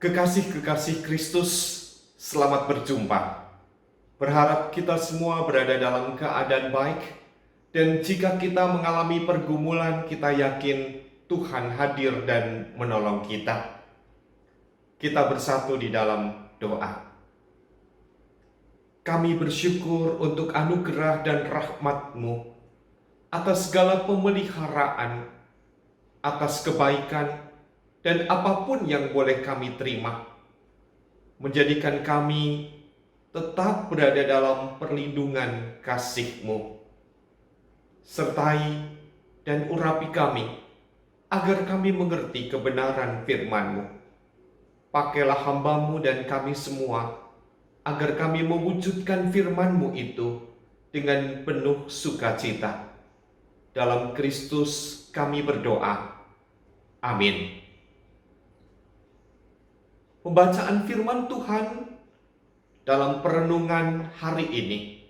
Kekasih-kekasih Kristus, selamat berjumpa. Berharap kita semua berada dalam keadaan baik, dan jika kita mengalami pergumulan, kita yakin Tuhan hadir dan menolong kita. Kita bersatu di dalam doa. Kami bersyukur untuk anugerah dan rahmat-Mu atas segala pemeliharaan, atas kebaikan, dan apapun yang boleh kami terima, menjadikan kami tetap berada dalam perlindungan kasih-Mu. Sertai dan urapi kami, agar kami mengerti kebenaran firman-Mu. Pakailah hamba-Mu dan kami semua, agar kami mewujudkan firman-Mu itu dengan penuh sukacita. Dalam Kristus kami berdoa. Amin. Pembacaan firman Tuhan dalam perenungan hari ini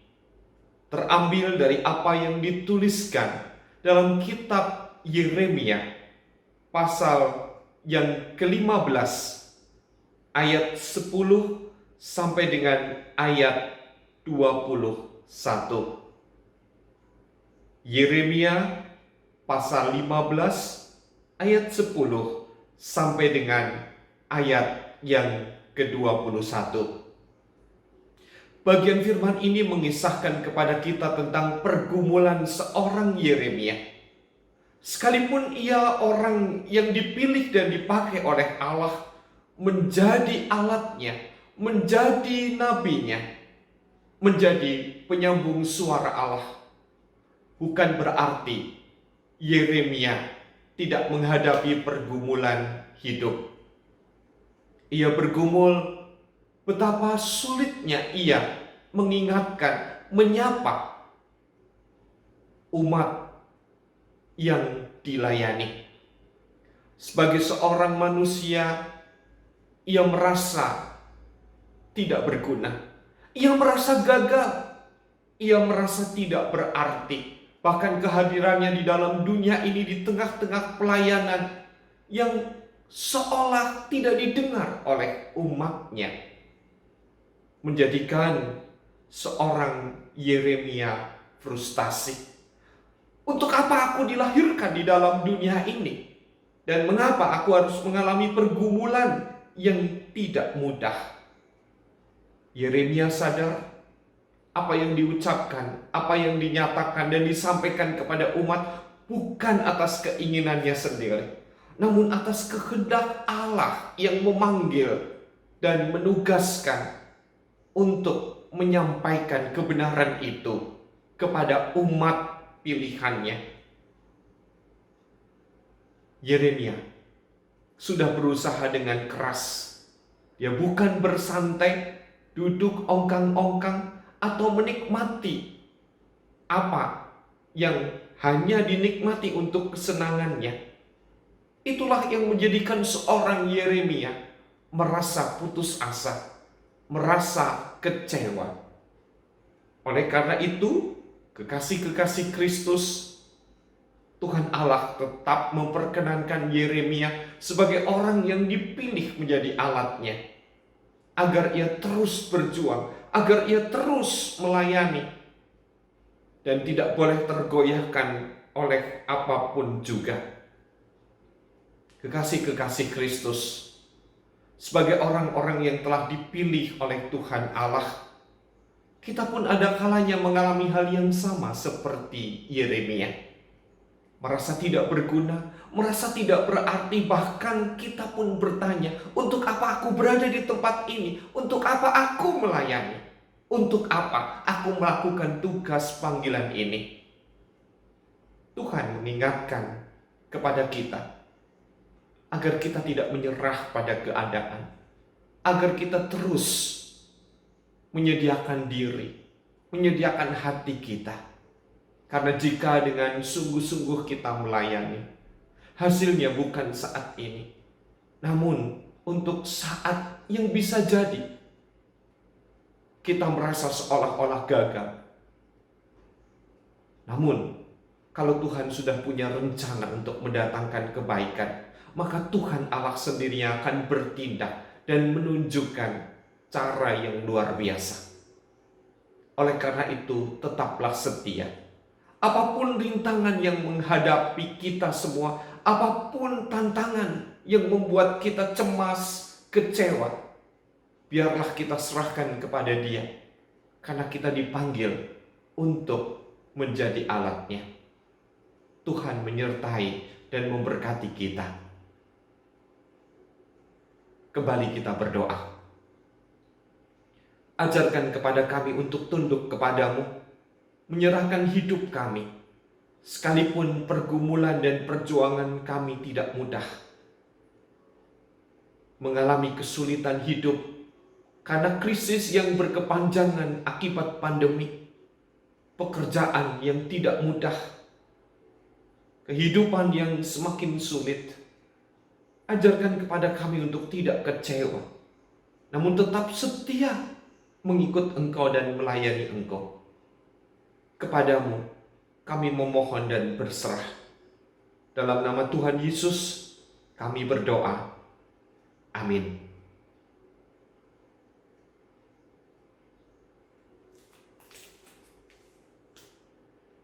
terambil dari apa yang dituliskan dalam kitab Yeremia pasal yang ke-15 ayat 10 sampai dengan ayat 21. Yeremia pasal 15 ayat 10 sampai dengan ayat yang ke-21. Bagian firman ini mengisahkan kepada kita tentang pergumulan seorang Yeremia. Sekalipun ia orang yang dipilih dan dipakai oleh Allah menjadi alatnya, menjadi nabinya, menjadi penyambung suara Allah, bukan berarti Yeremia tidak menghadapi pergumulan hidup. Ia bergumul betapa sulitnya ia mengingatkan, menyapa umat yang dilayani. Sebagai seorang manusia, ia merasa tidak berguna. Ia merasa gagal. Ia merasa tidak berarti. Bahkan kehadirannya di dalam dunia ini di tengah-tengah pelayanan yang seolah tidak didengar oleh umatnya, menjadikan seorang Yeremia frustasi. Untuk apa aku dilahirkan di dalam dunia ini? Dan mengapa aku harus mengalami pergumulan yang tidak mudah? Yeremia sadar apa yang diucapkan, apa yang dinyatakan dan disampaikan kepada umat bukan atas keinginannya sendiri, namun atas kehendak Allah yang memanggil dan menugaskan untuk menyampaikan kebenaran itu kepada umat pilihannya. Yeremia sudah berusaha dengan keras. Dia bukan bersantai, duduk ongkang-ongkang, atau menikmati apa yang hanya dinikmati untuk kesenangannya. Itulah yang menjadikan seorang Yeremia merasa putus asa, merasa kecewa. Oleh karena itu, kekasih-kekasih Kristus, Tuhan Allah tetap memperkenankan Yeremia sebagai orang yang dipilih menjadi alatnya, agar ia terus berjuang, agar ia terus melayani, dan tidak boleh tergoyahkan oleh apapun juga. Kekasih-kekasih Kristus, sebagai orang-orang yang telah dipilih oleh Tuhan Allah, kita pun ada kalanya mengalami hal yang sama seperti Yeremia. Merasa tidak berguna, merasa tidak berarti, bahkan kita pun bertanya, untuk apa aku berada di tempat ini? Untuk apa aku melayani? Untuk apa aku melakukan tugas panggilan ini? Tuhan mengingatkan kepada kita agar kita tidak menyerah pada keadaan, agar kita terus menyediakan diri, menyediakan hati kita. Karena jika dengan sungguh-sungguh kita melayani, hasilnya bukan saat ini, namun untuk saat yang bisa jadi kita merasa seolah-olah gagal. Namun, kalau Tuhan sudah punya rencana untuk mendatangkan kebaikan, maka Tuhan Allah sendiri yang akan bertindak dan menunjukkan cara yang luar biasa. Oleh karena itu, tetaplah setia. Apapun rintangan yang menghadapi kita semua, apapun tantangan yang membuat kita cemas, kecewa, biarlah kita serahkan kepada Dia. Karena kita dipanggil untuk menjadi alatnya. Tuhan menyertai dan memberkati kita. Kembali kita berdoa. Ajarkan kepada kami untuk tunduk kepadamu, menyerahkan hidup kami, sekalipun pergumulan dan perjuangan kami tidak mudah. Mengalami kesulitan hidup karena krisis yang berkepanjangan akibat pandemi, pekerjaan yang tidak mudah, kehidupan yang semakin sulit. Ajarkan kepada kami untuk tidak kecewa, namun tetap setia mengikut Engkau dan melayani Engkau. Kepadamu kami memohon dan berserah. Dalam nama Tuhan Yesus kami berdoa. Amin.